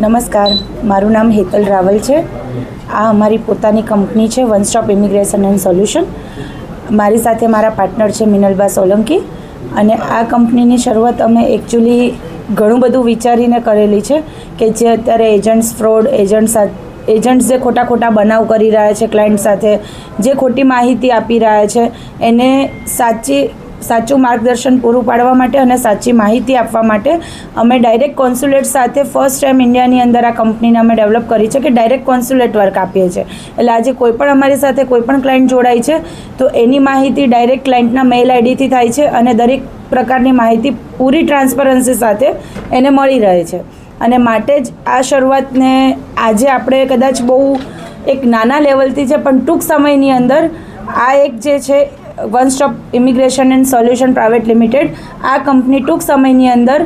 નમસ્કાર, મારું નામ હેતલ રાવલ છે. આ અમારી પોતાની કંપની છે one stop immigration and solution. મારી સાથે મારા પાર્ટનર છે મિનલબા સોલંકી. અને આ કંપનીની શરૂઆત અમે એકચ્યુઅલી ઘણું બધું વિચારીને કરેલી છે કે જે અત્યારે એજન્ટ્સ જે ખોટા બનાવ કરી રહ્યા છે ક્લાયન્ટ સાથે, જે ખોટી માહિતી આપી રહ્યા છે, એને સાચું માર્ગદર્શન પૂરું પાડવા માટે અને સાચી માહિતી આપવા માટે અમે ડાયરેક્ટ કોન્સ્યુલેટ સાથે ફર્સ્ટ ટાઈમ ઇન્ડિયાની અંદર આ કંપનીને અમે ડેવલપ કરી છે કે ડાયરેક્ટ કોન્સ્યુલેટ વર્ક આપીએ છીએ. એટલે આજે કોઈ પણ અમારી સાથે કોઈ પણ ક્લાયન્ટ જોડાય છે તો એની માહિતી ડાયરેક્ટ ક્લાયન્ટના મેલ આઈડીથી થાય છે અને દરેક પ્રકારની માહિતી પૂરી ટ્રાન્સપરન્સી સાથે એને મળી રહે છે. અને માટે જ આ શરૂઆતને આજે આપણે કદાચ બહુ એક નાના લેવલથી છે, પણ ટૂંક સમયની અંદર આ એક જે છે one stop immigration and solution private limited, આ કંપની ટૂંક સમયની અંદર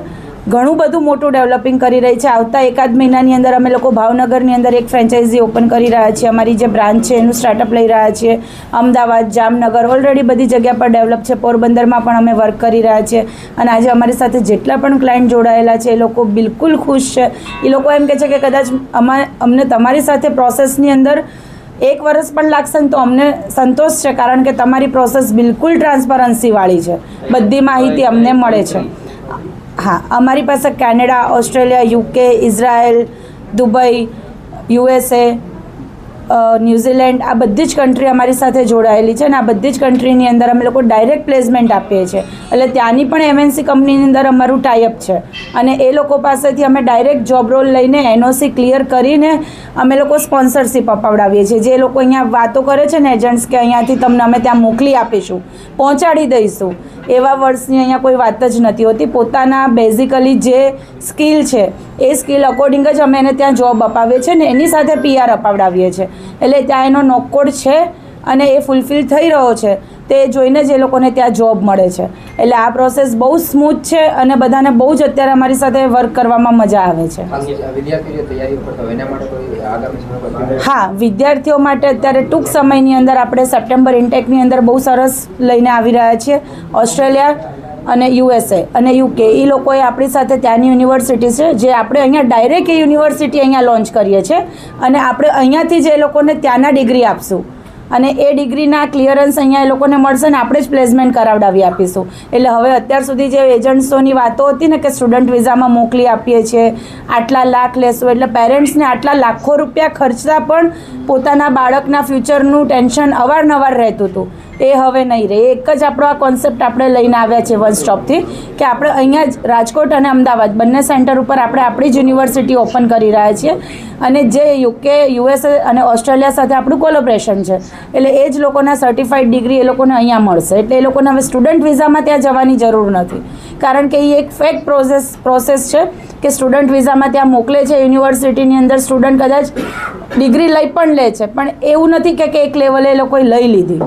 ઘણું બધું મોટું ડેવલપિંગ કરી રહી છે. આવતા એકાદ મહિનાની અંદર અમે લોકો ભાવનગરની અંદર એક ફ્રેન્ચાઇઝી ઓપન કરી રહ્યા છીએ. અમારી જે બ્રાન્ચ છે એનું સ્ટાર્ટઅપ લઈ રહ્યા છીએ. અમદાવાદ, જામનગર ઓલરેડી બધી જગ્યા પર ડેવલપ છે. પોરબંદરમાં પણ અમે વર્ક કરી રહ્યા છીએ. અને આજે અમારી સાથે જેટલા પણ ક્લાયન્ટ જોડાયેલા છે એ લોકો બિલકુલ ખુશ છે. એ લોકો એમ કહે છે કે કદાચ અમને તમારી સાથે પ્રોસેસની અંદર 1 વર્ષ પણ લાગશે ને તો અમને સંતોષ છે, કારણ કે તમારી પ્રોસેસ બિલકુલ ટ્રાન્સપરન્સીવાળી છે. બધી માહિતી અમને મળે છે. હા, અમારી પાસે Canada, Australia, UK, Israel, Dubai, USA, New Zealand, આ બધી જ કન્ટ્રી અમારી સાથે જોડાયેલી છે. અને આ બધી જ કન્ટ્રીની અંદર અમે લોકો ડાયરેક્ટ પ્લેસમેન્ટ આપીએ છીએ. એટલે ત્યાંની પણ MNC કંપનીની અંદર અમારું ટાઈઅપ છે. અને એ લોકો પાસેથી અમે ડાયરેક્ટ જોબ રોલ લઈને NOC ક્લિયર કરીને અમે લોકો સ્પોન્સરશિપ અપાવડાવીએ છીએ. જે લોકો અહીંયા વાતો કરે છે ને એજન્ટ્સ કે અહીંયાથી તમને અમે ત્યાં મોકલી આપીશું, પહોંચાડી દઈશું, એવા વર્ષની અહીંયા કોઈ વાત જ નથી હોતી. પોતાના બેઝિકલી જે સ્કિલ છે એ સ્કિલ અકોર્ડિંગ જ અમે એને ત્યાં જોબ અપાવીએ છીએ ને એની સાથે PR અપાવડાવીએ છીએ. એટલે ત્યાં એનો નોકકોડ છે અને એ ફૂલફિલ થઈ રહ્યો છે તે જોઈને જ એ લોકોને ત્યાં જોબ મળે છે. એટલે આ પ્રોસેસ બહુ સ્મૂથ છે અને બધાને બહુ જ અત્યારે અમારી સાથે વર્ક કરવામાં મજા આવે છે. હા, વિદ્યાર્થીઓ માટે અત્યારે ટૂંક સમયની અંદર આપણે સપ્ટેમ્બર ઇન્ટેકની અંદર બહુ સરસ લઈને આવી રહ્યા છીએ. ઓસ્ટ્રેલિયા અને USA અને UK એ લોકોએ આપણી સાથે ત્યાંની યુનિવર્સિટી છે જે આપણે અહીંયા ડાયરેક્ટ એ યુનિવર્સિટી અહીંયા લોન્ચ કરીએ છીએ. અને આપણે અહીંયાથી જ એ લોકોને ત્યાંના ડિગ્રી આપશું અને એ ડિગ્રીના ક્લિયરન્સ અહીંયા એ લોકોને મળશે ને આપણે જ પ્લેસમેન્ટ કરાવડાવી આપીશું. એટલે હવે અત્યાર સુધી જે એજન્ટ્સોની વાતો હતી ને કે સ્ટુડન્ટ વિઝામાં મોકલી આપીએ છીએ, આટલા લાખ લેશું, એટલે પેરેન્ટ્સને આટલા લાખો રૂપિયા ખર્ચતા પણ પોતાના બાળકના ફ્યુચરનું ટેન્શન અવારનવાર રહેતું હતું. એ હવે નહીં રહે. એક જ આપણો આ કોન્સેપ્ટ આપણે લઈને આવ્યા છે વન સ્ટોપથી કે આપણે અહીંયા જ રાજકોટ અને અમદાવાદ બંને સેન્ટર ઉપર આપણે આપણી જ યુનિવર્સિટી ઓપન કરી રહ્યા છીએ. અને જે UK, USA અને ઓસ્ટ્રેલિયા સાથે આપણું કોલેબોરેશન છે એટલે એ જ લોકોના સર્ટિફાઈડ ડિગ્રી એ લોકોને અહીંયા મળશે. એટલે એ લોકોને હવે સ્ટુડન્ટ વિઝામાં ત્યાં જવાની જરૂર નથી, કારણ કે એ એક ફેક પ્રોસેસ છે કે સ્ટુડન્ટ વિઝામાં ત્યાં મોકલે છે યુનિવર્સિટીની અંદર. સ્ટુડન્ટ કદાચ ડિગ્રી લઈ પણ લે છે પણ એવું નથી કે એક લેવલે એ લોકોએ લઈ લીધી.